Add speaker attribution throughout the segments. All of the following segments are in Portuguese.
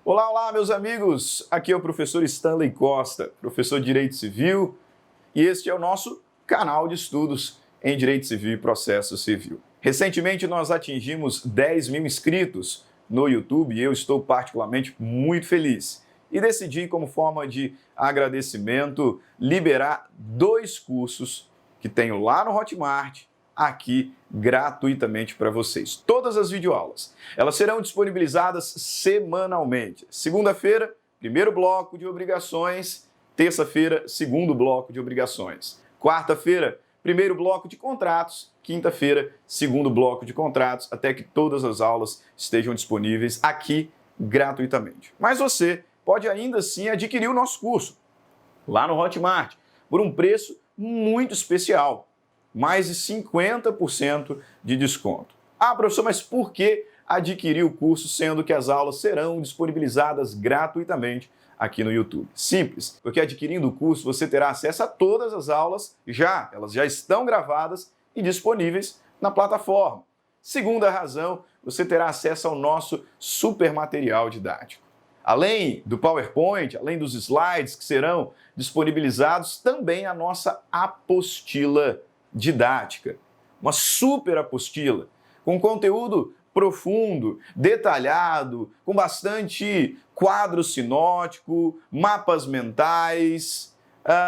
Speaker 1: Olá, olá, meus amigos! Aqui é o professor Stanley Costa, professor de Direito Civil, e este é o nosso canal de estudos em Direito Civil e Processo Civil. Recentemente nós atingimos 10 mil inscritos no YouTube e eu estou particularmente muito feliz. E decidi, como forma de agradecimento, liberar 2 cursos que tenho lá no Hotmart, aqui gratuitamente para vocês. Todas as videoaulas, elas serão disponibilizadas semanalmente. Segunda-feira, primeiro bloco de obrigações. Terça-feira, segundo bloco de obrigações. Quarta-feira, primeiro bloco de contratos. Quinta-feira, segundo bloco de contratos, até que todas as aulas estejam disponíveis aqui gratuitamente. Mas você pode ainda assim adquirir o nosso curso lá no Hotmart por um preço muito especial. Mais de 50% de desconto. Ah, professor, mas por que adquirir o curso sendo que as aulas serão disponibilizadas gratuitamente aqui no YouTube? Simples, porque adquirindo o curso você terá acesso a todas as aulas elas já estão gravadas e disponíveis na plataforma. Segunda razão, você terá acesso ao nosso super material didático. Além do PowerPoint, além dos slides que serão disponibilizados, também a nossa apostila didática, uma super apostila, com conteúdo profundo, detalhado, com bastante quadro sinótico, mapas mentais,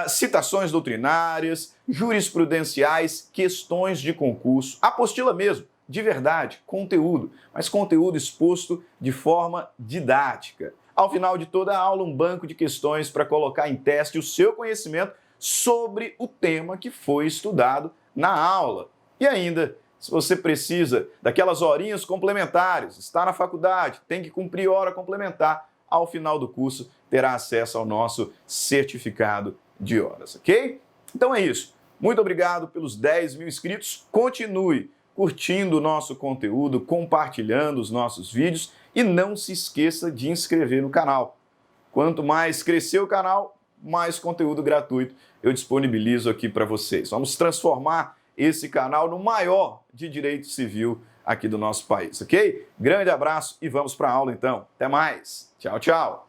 Speaker 1: citações doutrinárias, jurisprudenciais, questões de concurso, apostila mesmo, de verdade, conteúdo, mas conteúdo exposto de forma didática. Ao final de toda a aula, um banco de questões para colocar em teste o seu conhecimento sobre o tema que foi estudado na aula. E ainda, se você precisa daquelas horinhas complementares, está na faculdade, tem que cumprir hora complementar, ao final do curso terá acesso ao nosso certificado de horas, ok? Então é isso. Muito obrigado pelos 10 mil inscritos. Continue curtindo o nosso conteúdo, compartilhando os nossos vídeos e não se esqueça de inscrever no canal. Quanto mais crescer o canal, mais conteúdo gratuito eu disponibilizo aqui para vocês. Vamos transformar esse canal no maior de direito civil aqui do nosso país, ok? Grande abraço e vamos para a aula então. Até mais. Tchau, tchau.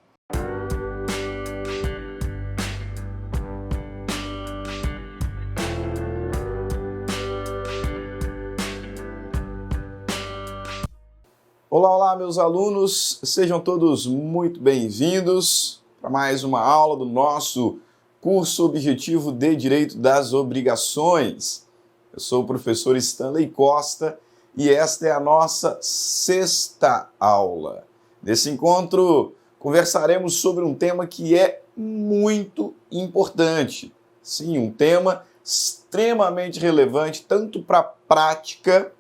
Speaker 1: Olá, olá, meus alunos. Sejam todos muito bem-vindos para mais uma aula do nosso curso objetivo de Direito das Obrigações. Eu sou o professor Stanley Costa e esta é a nossa 6ª aula. Nesse encontro, conversaremos sobre um tema que é muito importante. Sim, um tema extremamente relevante, tanto para a prática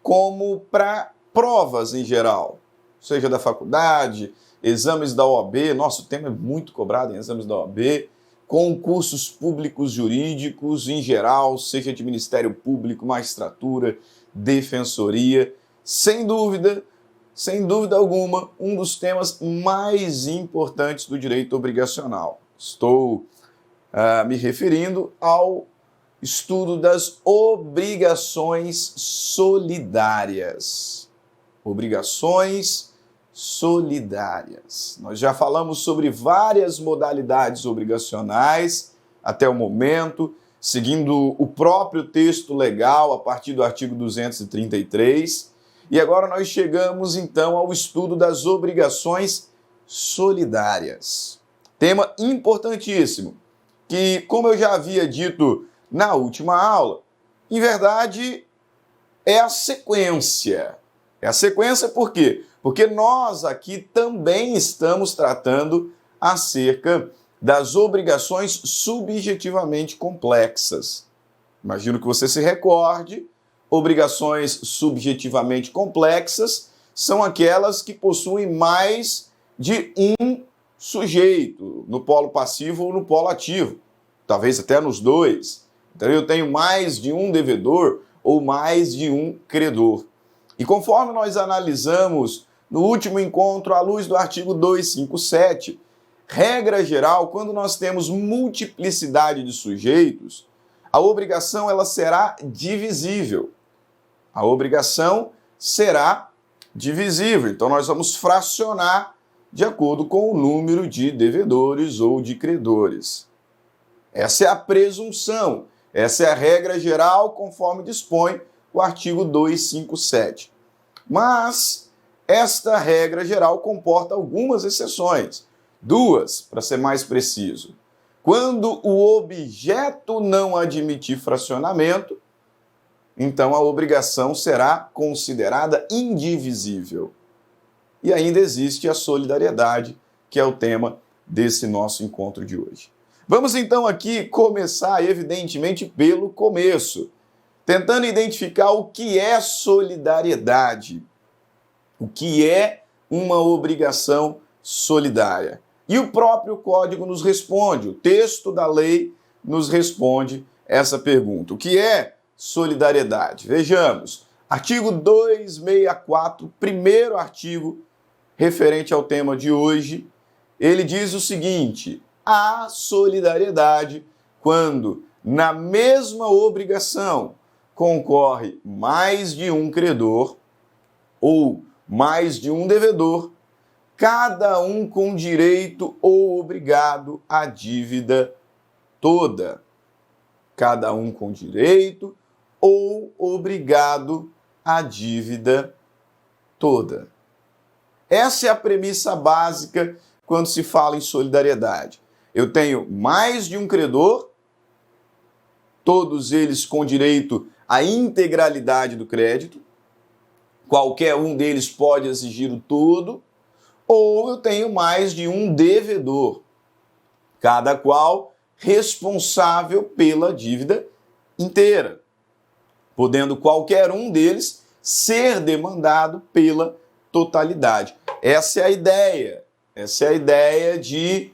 Speaker 1: como para provas em geral, seja da faculdade, exames da OAB, nosso tema é muito cobrado em exames da OAB, concursos públicos jurídicos em geral, seja de Ministério Público, magistratura, defensoria, sem dúvida alguma, um dos temas mais importantes do direito obrigacional. Estou me referindo ao estudo das obrigações solidárias. Obrigações solidárias. Nós já falamos sobre várias modalidades obrigacionais até o momento, seguindo o próprio texto legal a partir do artigo 233. E agora nós chegamos então ao estudo das obrigações solidárias. Tema importantíssimo, que, como eu já havia dito na última aula, em verdade é a sequência. É a sequência por quê? Porque nós aqui também estamos tratando acerca das obrigações subjetivamente complexas. Imagino que você se recorde, obrigações subjetivamente complexas são aquelas que possuem mais de um sujeito, no polo passivo ou no polo ativo, talvez até nos dois. Então eu tenho mais de um devedor ou mais de um credor. E conforme nós analisamos no último encontro, à luz do artigo 257, regra geral, quando nós temos multiplicidade de sujeitos, a obrigação ela será divisível. A obrigação será divisível. Então nós vamos fracionar de acordo com o número de devedores ou de credores. Essa é a presunção, essa é a regra geral conforme dispõe o artigo 257. Mas esta regra geral comporta algumas exceções, duas, para ser mais preciso. Quando o objeto não admitir fracionamento, então a obrigação será considerada indivisível. E ainda existe a solidariedade, que é o tema desse nosso encontro de hoje. Vamos então aqui começar, evidentemente, pelo começo, tentando identificar o que é solidariedade, o que é uma obrigação solidária. E o próprio Código nos responde, o texto da lei nos responde essa pergunta. O que é solidariedade? Vejamos, artigo 264, primeiro artigo referente ao tema de hoje, ele diz o seguinte: há solidariedade quando, na mesma obrigação, concorre mais de um credor ou mais de um devedor, cada um com direito ou obrigado à dívida toda. Cada um com direito ou obrigado à dívida toda. Essa é a premissa básica quando se fala em solidariedade. Eu tenho mais de um credor, todos eles com direito à integralidade do crédito, qualquer um deles pode exigir o todo, ou eu tenho mais de um devedor, cada qual responsável pela dívida inteira, podendo qualquer um deles ser demandado pela totalidade. Essa é a ideia de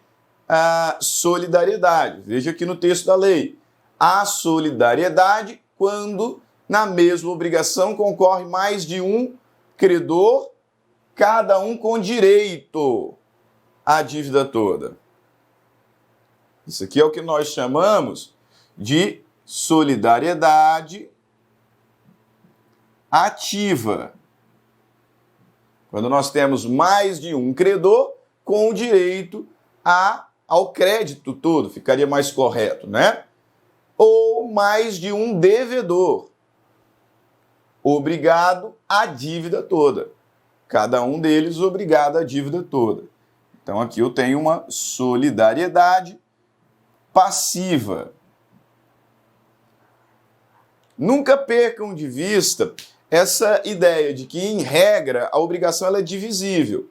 Speaker 1: solidariedade. Veja aqui no texto da lei. Há solidariedade quando, na mesma obrigação, concorre mais de um credor, cada um com direito à dívida toda. Isso aqui é o que nós chamamos de solidariedade ativa. Quando nós temos mais de um credor com direito ao crédito todo, ficaria mais correto, né? Ou mais de um devedor, obrigado à dívida toda. Cada um deles obrigado à dívida toda. Então aqui eu tenho uma solidariedade passiva. Nunca percam de vista essa ideia de que, em regra, a obrigação ela é divisível.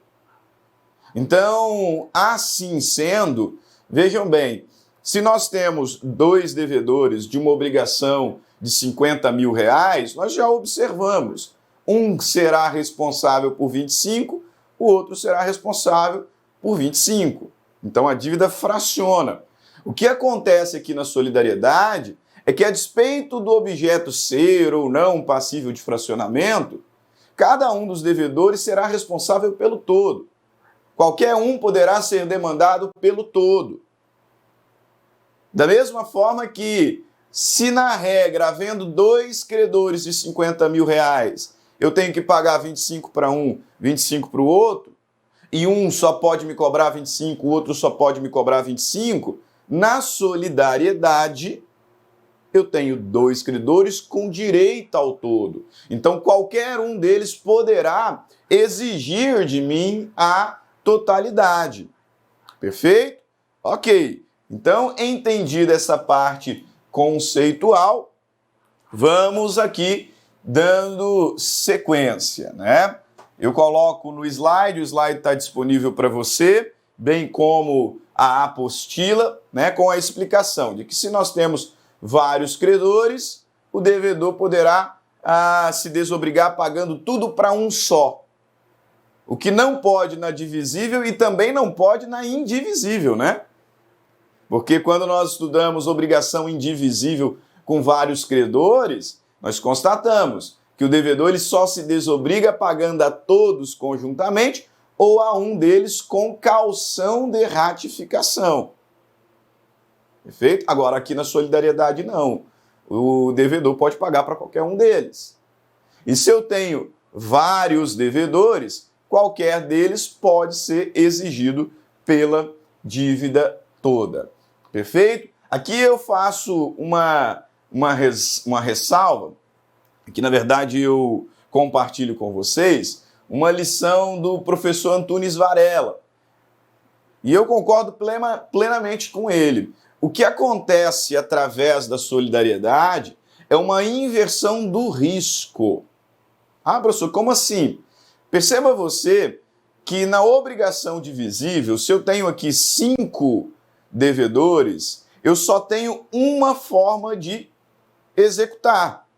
Speaker 1: Então, assim sendo, vejam bem, se nós temos dois devedores de uma obrigação de 50 mil reais, nós já observamos. Um será responsável por 25, o outro será responsável por 25. Então, a dívida fraciona. O que acontece aqui na solidariedade é que, a despeito do objeto ser ou não passível de fracionamento, cada um dos devedores será responsável pelo todo. Qualquer um poderá ser demandado pelo todo. Da mesma forma que, se na regra, havendo dois credores de 50 mil reais, eu tenho que pagar 25 para um, 25 para o outro, e um só pode me cobrar 25, o outro só pode me cobrar 25, na solidariedade, eu tenho dois credores com direito ao todo. Então, qualquer um deles poderá exigir de mim a totalidade. Perfeito? Ok. Então, entendida essa parte conceitual, vamos aqui dando sequência, né? Eu coloco no slide, o slide está disponível para você, bem como a apostila, né, com a explicação de que, se nós temos vários credores, o devedor poderá se desobrigar pagando tudo para um só. O que não pode na divisível e também não pode na indivisível, né? Porque quando nós estudamos obrigação indivisível com vários credores, nós constatamos que o devedor ele só se desobriga pagando a todos conjuntamente ou a um deles com caução de ratificação. Perfeito? Agora, aqui na solidariedade, não. O devedor pode pagar para qualquer um deles. E se eu tenho vários devedores, qualquer deles pode ser exigido pela dívida toda. Perfeito? Aqui eu faço uma ressalva, que na verdade eu compartilho com vocês, uma lição do professor Antunes Varela. E eu concordo plenamente com ele. O que acontece através da solidariedade é uma inversão do risco. Ah, professor, como assim? Perceba você que na obrigação divisível, se eu tenho aqui 5 devedores, eu só tenho uma forma de executar.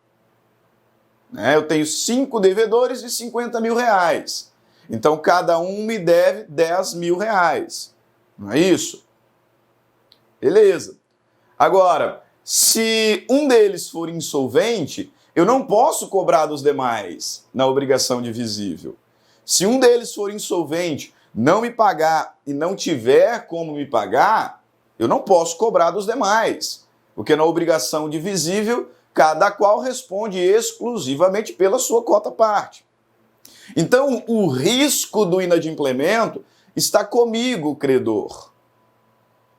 Speaker 1: Eu tenho 5 devedores de 50 mil reais. Então, cada um me deve 10 mil reais. Não é isso? Beleza. Agora, se um deles for insolvente, eu não posso cobrar dos demais na obrigação divisível. Se um deles for insolvente, não me pagar e não tiver como me pagar, eu não posso cobrar dos demais. Porque na obrigação divisível, cada qual responde exclusivamente pela sua quota-parte. Então, o risco do inadimplemento está comigo, credor.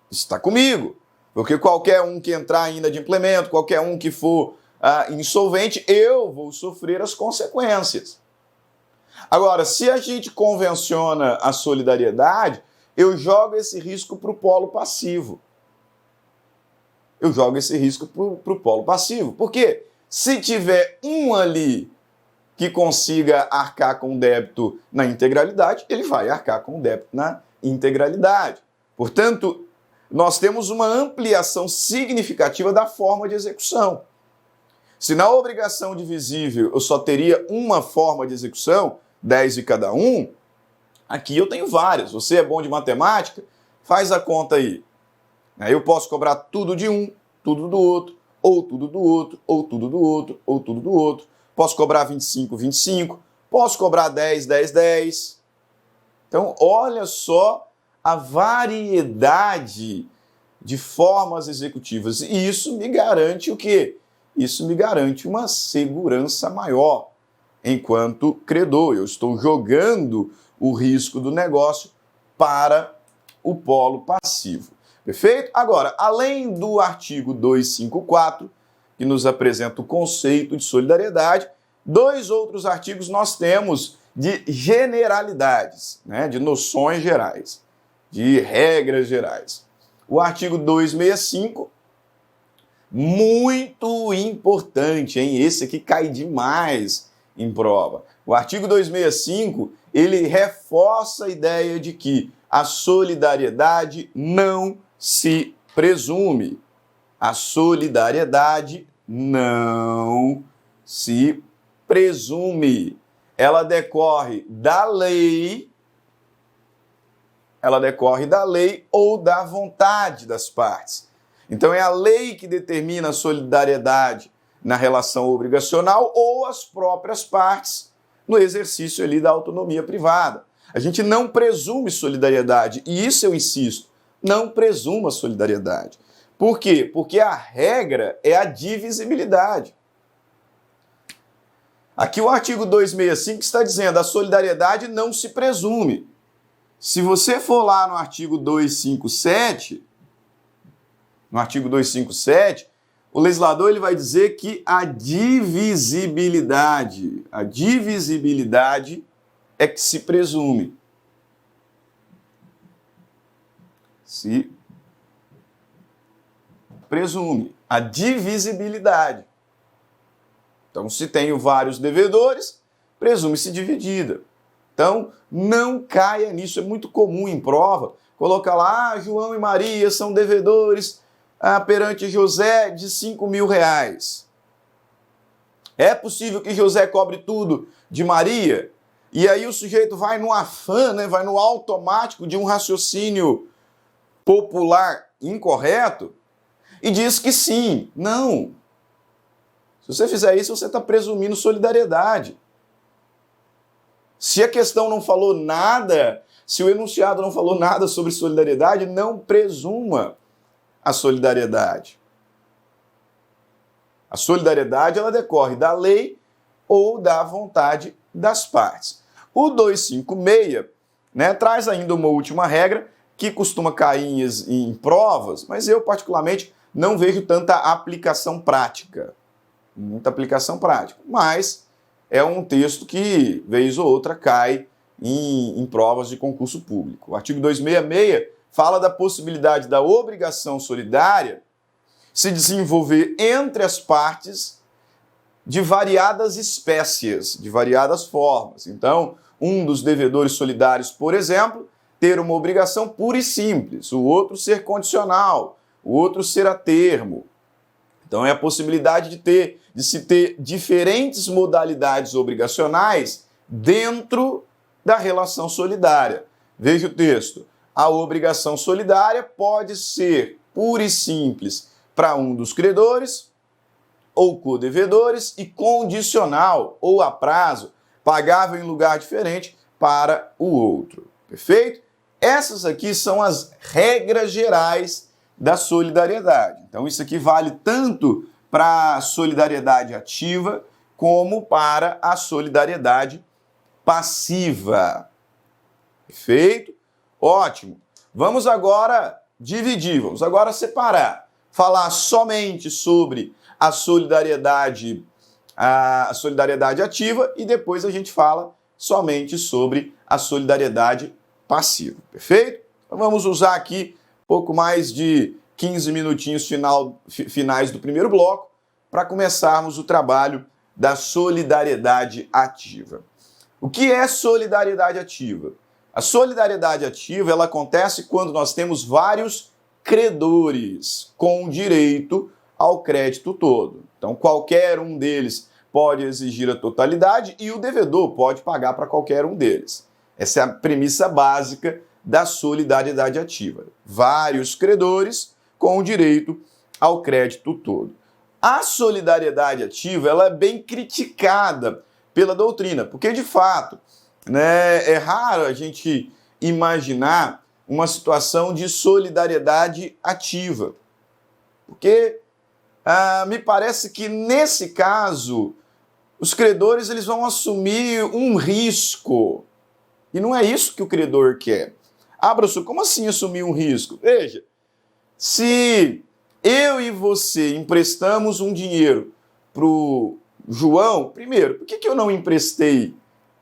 Speaker 1: Está comigo. Porque qualquer um que entrar em inadimplemento, qualquer um que for insolvente, eu vou sofrer as consequências. Agora, se a gente convenciona a solidariedade, eu jogo esse risco para o polo passivo. Eu jogo esse risco para o polo passivo. Por quê? Se tiver um ali que consiga arcar com o débito na integralidade, ele vai arcar com o débito na integralidade. Portanto, nós temos uma ampliação significativa da forma de execução. Se na obrigação divisível eu só teria uma forma de execução, 10 de cada um, aqui eu tenho várias. Você é bom de matemática? Faz a conta aí. Aí eu posso cobrar tudo de um, tudo do outro, ou tudo do outro, ou tudo do outro, ou tudo do outro. Posso cobrar 25, 25. Posso cobrar 10, 10, 10. Então, olha só a variedade de formas executivas. E isso me garante o quê? Isso me garante uma segurança maior enquanto credor. Eu estou jogando o risco do negócio para o polo passivo. Perfeito? Agora, além do artigo 254, que nos apresenta o conceito de solidariedade, 2 outros artigos nós temos de generalidades, de noções gerais, de regras gerais. O artigo 265, muito importante, hein? Esse aqui cai demais em prova. O artigo 265, ele reforça a ideia de que a solidariedade não se presume. A solidariedade não se presume. Ela decorre da lei, ou da vontade das partes. Então é a lei que determina a solidariedade na relação obrigacional ou as próprias partes no exercício ali da autonomia privada. A gente não presume solidariedade, e isso eu insisto, não presuma solidariedade. Por quê? Porque a regra é a divisibilidade. Aqui o artigo 265 está dizendo a solidariedade não se presume. Se você for lá no artigo 257, o legislador ele vai dizer que a divisibilidade é que se presume. Se presume a divisibilidade. Então, se tenho vários devedores, presume-se dividida. Então, não caia nisso, é muito comum em prova. Coloca lá, João e Maria são devedores perante José de 5 mil reais. É possível que José cobre tudo de Maria? E aí o sujeito vai no afã, vai no automático de um raciocínio popular incorreto e diz que sim. Não. Se você fizer isso, você está presumindo solidariedade. Se a questão não falou nada, se o enunciado não falou nada sobre solidariedade, não presuma a solidariedade. A solidariedade ela decorre da lei ou da vontade das partes. O 256, né, traz ainda uma última regra que costuma cair em provas, mas eu particularmente não vejo tanta aplicação prática. Muita aplicação prática. Mas é um texto que, vez ou outra, cai em provas de concurso público. O artigo 266 fala da possibilidade da obrigação solidária se desenvolver entre as partes de variadas espécies, de variadas formas. Então, um dos devedores solidários, por exemplo, ter uma obrigação pura e simples, o outro ser condicional, o outro ser a termo. Então, é a possibilidade de se ter diferentes modalidades obrigacionais dentro da relação solidária. Veja o texto. A obrigação solidária pode ser pura e simples para um dos credores ou codevedores e condicional ou a prazo, pagável em lugar diferente para o outro. Perfeito? Essas aqui são as regras gerais da solidariedade. Então, isso aqui vale tanto para a solidariedade ativa como para a solidariedade passiva. Perfeito? Ótimo. Vamos agora dividir, vamos agora separar. Falar somente sobre a solidariedade ativa e depois a gente fala somente sobre a solidariedade passiva. Perfeito? Então vamos usar aqui pouco mais de 15 minutinhos finais do primeiro bloco para começarmos o trabalho da solidariedade ativa. O que é solidariedade ativa? A solidariedade ativa ela acontece quando nós temos vários credores com direito ao crédito todo. Então, qualquer um deles pode exigir a totalidade e o devedor pode pagar para qualquer um deles. Essa é a premissa básica da solidariedade ativa. Vários credores com direito ao crédito todo. A solidariedade ativa ela é bem criticada pela doutrina, porque, de fato, né, é raro a gente imaginar uma situação de solidariedade ativa. Porque me parece que, nesse caso, os credores eles vão assumir um risco. E não é isso que o credor quer. Professor, como assim assumir um risco? Veja, se eu e você emprestamos um dinheiro para o João, primeiro, por que eu não emprestei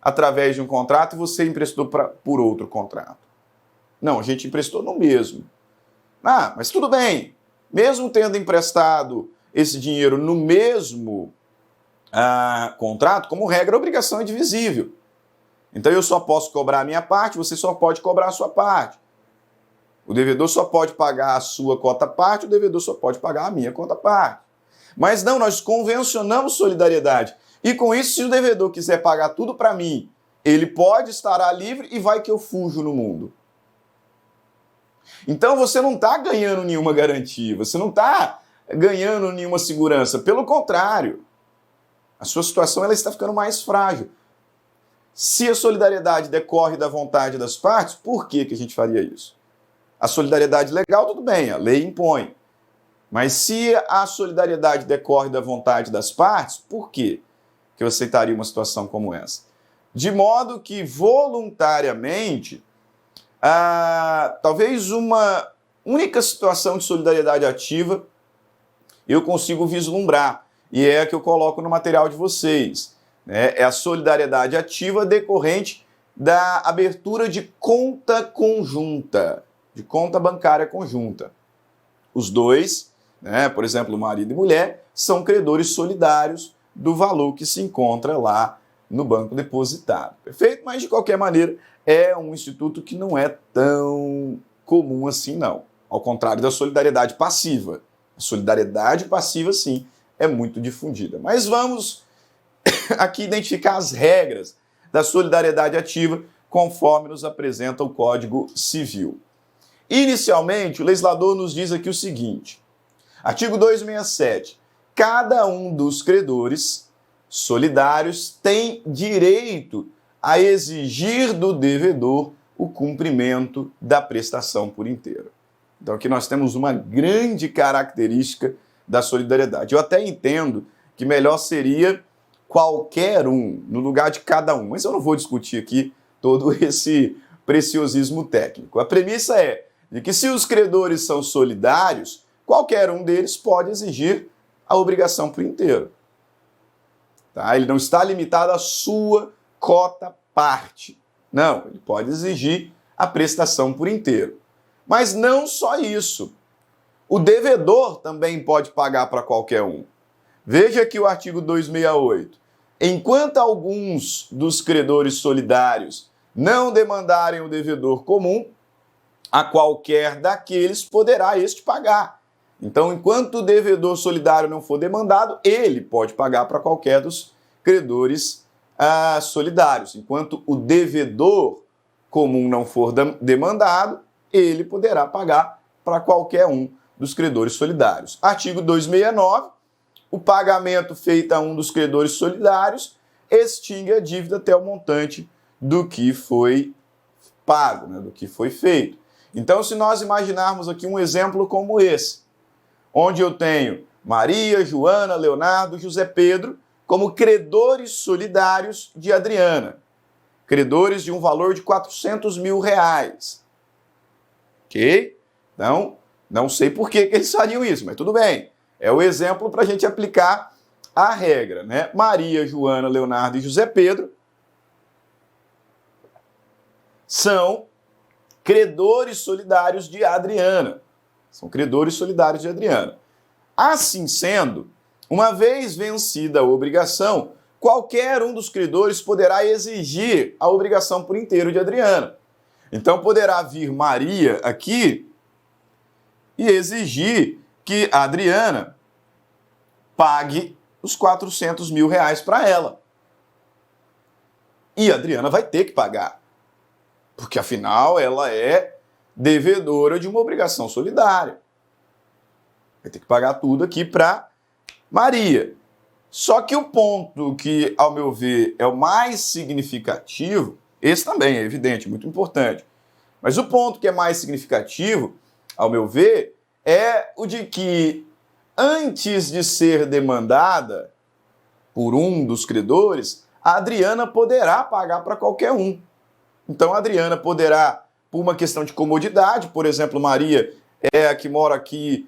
Speaker 1: através de um contrato e você emprestou por outro contrato? Não, a gente emprestou no mesmo. Mas tudo bem. Mesmo tendo emprestado esse dinheiro no mesmo contrato, como regra, a obrigação é divisível. Então eu só posso cobrar a minha parte, você só pode cobrar a sua parte. O devedor só pode pagar a sua cota parte, o devedor só pode pagar a minha cota parte. Mas não, nós convencionamos solidariedade. E com isso, se o devedor quiser pagar tudo para mim, ele pode estar livre e vai que eu fujo no mundo. Então você não está ganhando nenhuma garantia, você não está ganhando nenhuma segurança. Pelo contrário, a sua situação ela está ficando mais frágil. Se a solidariedade decorre da vontade das partes, por que a gente faria isso? A solidariedade legal, tudo bem, a lei impõe. Mas se a solidariedade decorre da vontade das partes, por que eu aceitaria uma situação como essa? De modo que, voluntariamente, talvez uma única situação de solidariedade ativa eu consigo vislumbrar, e é a que eu coloco no material de vocês. É a solidariedade ativa decorrente da abertura de conta conjunta, de conta bancária conjunta. Os dois, por exemplo, marido e mulher, são credores solidários do valor que se encontra lá no banco depositado. Perfeito? Mas, de qualquer maneira, é um instituto que não é tão comum assim, não. Ao contrário da solidariedade passiva. A solidariedade passiva, sim, é muito difundida. Mas vamos aqui identificar as regras da solidariedade ativa, conforme nos apresenta o Código Civil. Inicialmente, o legislador nos diz aqui o seguinte, artigo 267, cada um dos credores solidários tem direito a exigir do devedor o cumprimento da prestação por inteiro. Então aqui nós temos uma grande característica da solidariedade. Eu até entendo que melhor seria qualquer um, no lugar de cada um. Mas eu não vou discutir aqui todo esse preciosismo técnico. A premissa é de que se os credores são solidários, qualquer um deles pode exigir a obrigação por inteiro. Tá? Ele não está limitado à sua cota parte. Não, ele pode exigir a prestação por inteiro. Mas não só isso. O devedor também pode pagar para qualquer um. Veja aqui o artigo 268. Enquanto alguns dos credores solidários não demandarem o devedor comum, a qualquer daqueles poderá este pagar. Então, enquanto o devedor solidário não for demandado, ele pode pagar para qualquer dos credores solidários. Enquanto o devedor comum não for demandado, ele poderá pagar para qualquer um dos credores solidários. Artigo 269. O pagamento feito a um dos credores solidários extingue a dívida até o montante do que foi pago, né, do que foi feito. Então, se nós imaginarmos aqui um exemplo como esse, onde eu tenho Maria, Joana, Leonardo, José Pedro como credores solidários de Adriana, credores de um valor de R$400 mil. Ok? Então, não sei por que eles fariam isso, mas tudo bem. É o exemplo para a gente aplicar a regra, né? Maria, Joana, Leonardo e José Pedro são credores solidários de Adriana. São credores solidários de Adriana. Assim sendo, uma vez vencida a obrigação, qualquer um dos credores poderá exigir a obrigação por inteiro de Adriana. Então poderá vir Maria aqui e exigir que a Adriana pague os R$400 mil para ela. E a Adriana vai ter que pagar, porque afinal ela é devedora de uma obrigação solidária. Vai ter que pagar tudo aqui para Maria. Só que o ponto que, ao meu ver, é o mais significativo, esse também é evidente, muito importante, mas o ponto que é mais significativo, ao meu ver, é o de que, antes de ser demandada por um dos credores, a Adriana poderá pagar para qualquer um. Então, a Adriana poderá, por uma questão de comodidade, por exemplo, Maria é a que mora aqui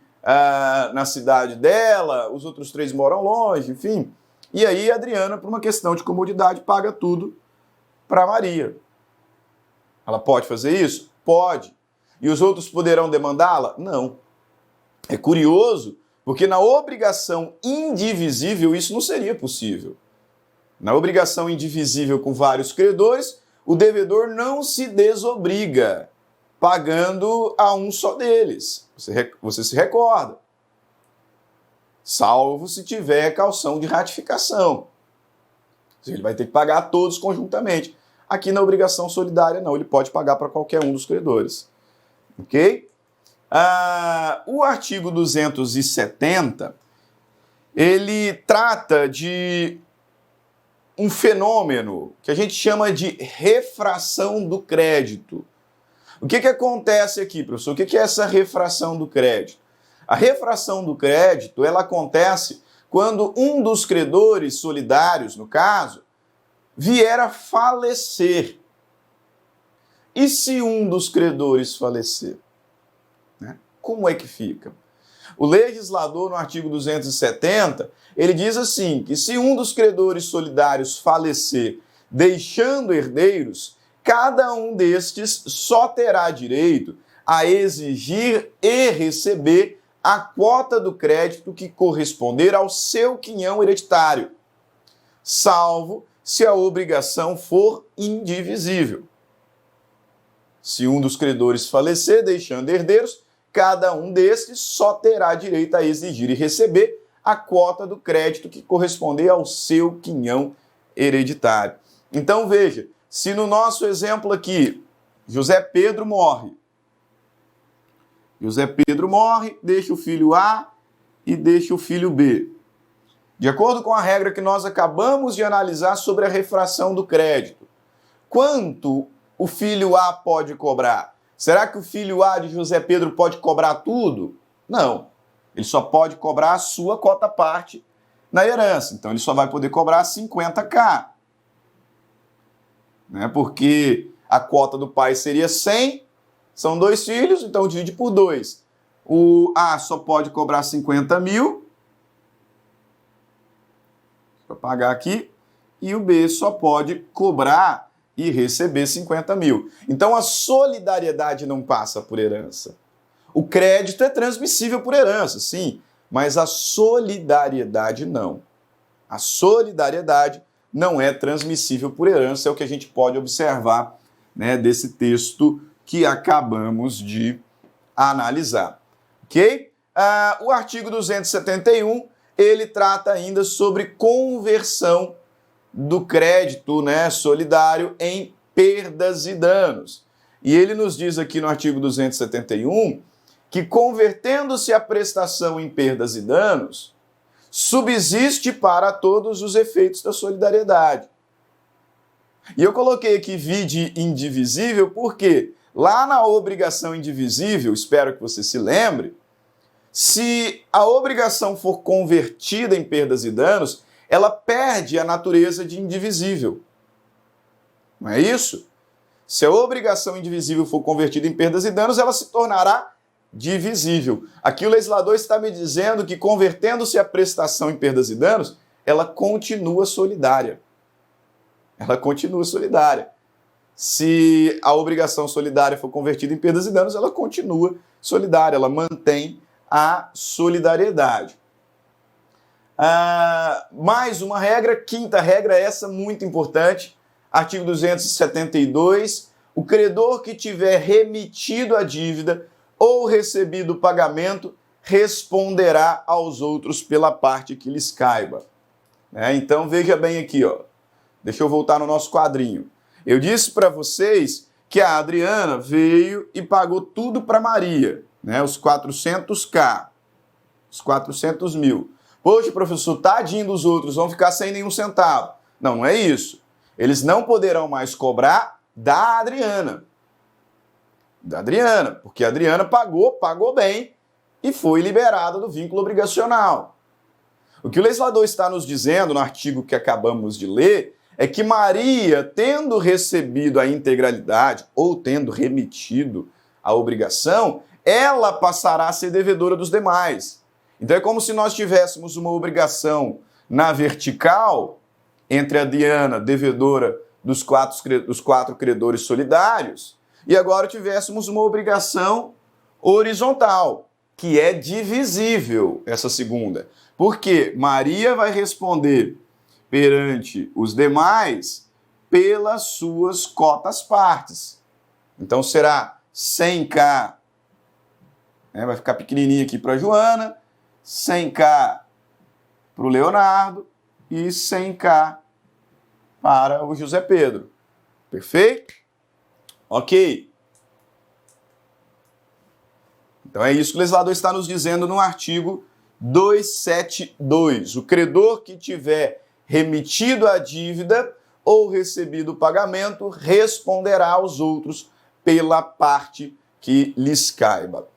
Speaker 1: na cidade dela, os outros 3 moram longe, enfim. E aí, a Adriana, por uma questão de comodidade, paga tudo para Maria. Ela pode fazer isso? Pode. E os outros poderão demandá-la? Não. É curioso, porque na obrigação indivisível isso não seria possível. Na obrigação indivisível com vários credores, o devedor não se desobriga pagando a um só deles. Você se recorda. Salvo se tiver caução de ratificação. Ele vai ter que pagar a todos conjuntamente. Aqui na obrigação solidária não, ele pode pagar para qualquer um dos credores. Ok? O artigo 270, ele trata de um fenômeno que a gente chama de refração do crédito. O que acontece aqui, professor? O que é essa refração do crédito? A refração do crédito, ela acontece quando um dos credores solidários, no caso, vier a falecer. E se um dos credores falecer? Como é que fica? O legislador, no artigo 270, ele diz assim, que se um dos credores solidários falecer, deixando herdeiros, cada um destes só terá direito a exigir e receber a quota do crédito que corresponder ao seu quinhão hereditário, salvo se a obrigação for indivisível. Se um dos credores falecer, deixando herdeiros, cada um destes só terá direito a exigir e receber a quota do crédito que corresponder ao seu quinhão hereditário. Então veja, se no nosso exemplo aqui, José Pedro morre. José Pedro morre, deixa o filho A e deixa o filho B. De acordo com a regra que nós acabamos de analisar sobre a refração do crédito, quanto o filho A pode cobrar? Será que o filho A de José Pedro pode cobrar tudo? Não. Ele só pode cobrar a sua cota parte na herança. Então, ele só vai poder cobrar 50k. Né? Porque a cota do pai seria 100, são 2 filhos, então divide por 2. O A só pode cobrar 50 mil, vou pagar aqui, e o B só pode cobrar e receber 50 mil. Então, a solidariedade não passa por herança. O crédito é transmissível por herança, sim, mas a solidariedade não. A solidariedade não é transmissível por herança, é o que a gente pode observar, né, desse texto que acabamos de analisar. Ok? O artigo 271, ele trata ainda sobre conversão do crédito, né, solidário em perdas e danos. E ele nos diz aqui no artigo 271 que, convertendo-se a prestação em perdas e danos, subsiste para todos os efeitos da solidariedade. E eu coloquei aqui vide indivisível porque lá na obrigação indivisível, espero que você se lembre, se a obrigação for convertida em perdas e danos, ela perde a natureza de indivisível. Não é isso? Se a obrigação indivisível for convertida em perdas e danos, ela se tornará divisível. Aqui o legislador está me dizendo que, convertendo-se a prestação em perdas e danos, ela continua solidária. Ela continua solidária. Se a obrigação solidária for convertida em perdas e danos, ela continua solidária, ela mantém a solidariedade. Mais uma regra, quinta regra, essa muito importante, artigo 272, o credor que tiver remitido a dívida ou recebido o pagamento responderá aos outros pela parte que lhes caiba. Então veja bem aqui, ó. Deixa eu voltar no nosso quadrinho. Eu disse para vocês que a Adriana veio e pagou tudo para Maria, né? Os 400k, os 400 mil. Poxa, professor, tadinho dos outros, vão ficar sem nenhum centavo. Não, não é isso. Eles não poderão mais cobrar da Adriana. Da Adriana, porque a Adriana pagou bem e foi liberada do vínculo obrigacional. O que o legislador está nos dizendo no artigo que acabamos de ler é que Maria, tendo recebido a integralidade ou tendo remitido a obrigação, ela passará a ser devedora dos demais. Então é como se nós tivéssemos uma obrigação na vertical entre a Adriana, devedora dos quatro credores solidários, e agora tivéssemos uma obrigação horizontal, que é divisível, essa segunda. Porque Maria vai responder perante os demais pelas suas cotas partes. Então será 100k, né, vai ficar pequenininho aqui para a Joana, 100k para o Leonardo e 100k para o José Pedro. Perfeito? Ok. Então é isso que o legislador está nos dizendo no artigo 272. O credor que tiver remitido a dívida ou recebido o pagamento responderá aos outros pela parte que lhes caiba.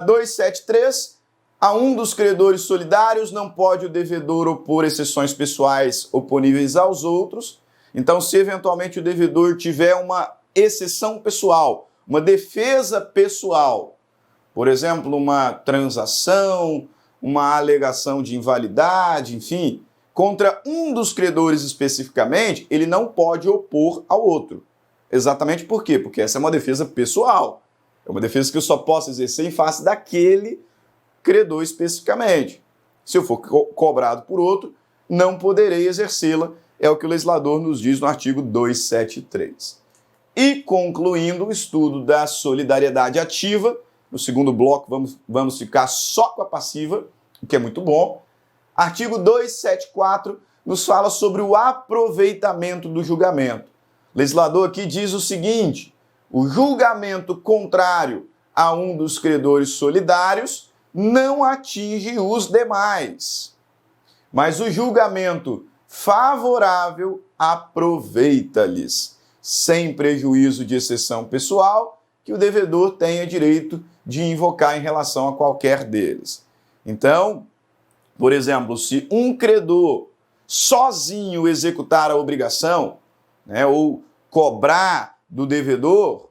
Speaker 1: 273. A um dos credores solidários não pode o devedor opor exceções pessoais oponíveis aos outros. Então, se eventualmente o devedor tiver uma exceção pessoal, uma defesa pessoal, por exemplo, uma transação, uma alegação de invalidade, enfim, contra um dos credores especificamente, ele não pode opor ao outro. Exatamente por quê? Porque essa é uma defesa pessoal. É uma defesa que eu só posso exercer em face daquele credor especificamente. Se eu for cobrado por outro, não poderei exercê-la. É o que o legislador nos diz no artigo 273. E concluindo o estudo da solidariedade ativa, no segundo bloco vamos ficar só com a passiva, o que é muito bom. Artigo 274 nos fala sobre o aproveitamento do julgamento. O legislador aqui diz o seguinte: o julgamento contrário a um dos credores solidários não atinge os demais, mas o julgamento favorável aproveita-lhes, sem prejuízo de exceção pessoal que o devedor tenha direito de invocar em relação a qualquer deles. Então, Por exemplo, se um credor sozinho executar a obrigação, né, ou cobrar do devedor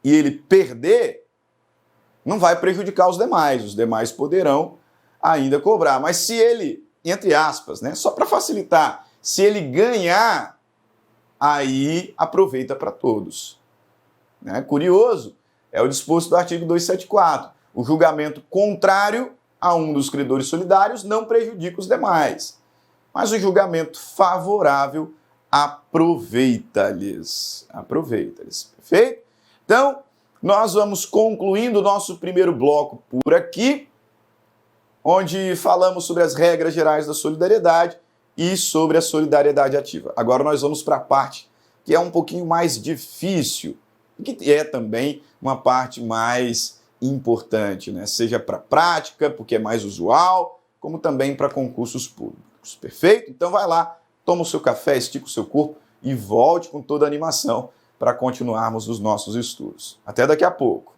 Speaker 1: e ele perder, não vai prejudicar os demais poderão ainda cobrar. Mas se ele, entre aspas, né, só para facilitar, se ele ganhar, aí aproveita para todos. Né? Curioso, é o disposto do artigo 274. O julgamento contrário a um dos credores solidários não prejudica os demais, mas o julgamento favorável aproveita-lhes. Aproveita-lhes, perfeito? Então, nós vamos concluindo o nosso primeiro bloco por aqui, onde falamos sobre as regras gerais da solidariedade e sobre a solidariedade ativa. Agora nós vamos para a parte que é um pouquinho mais difícil, que é também uma parte mais importante, né? Seja para a prática, porque é mais usual, como também para concursos públicos. Perfeito? Então vai lá, toma o seu café, estica o seu corpo e volte com toda a animação para continuarmos os nossos estudos. Até daqui a pouco.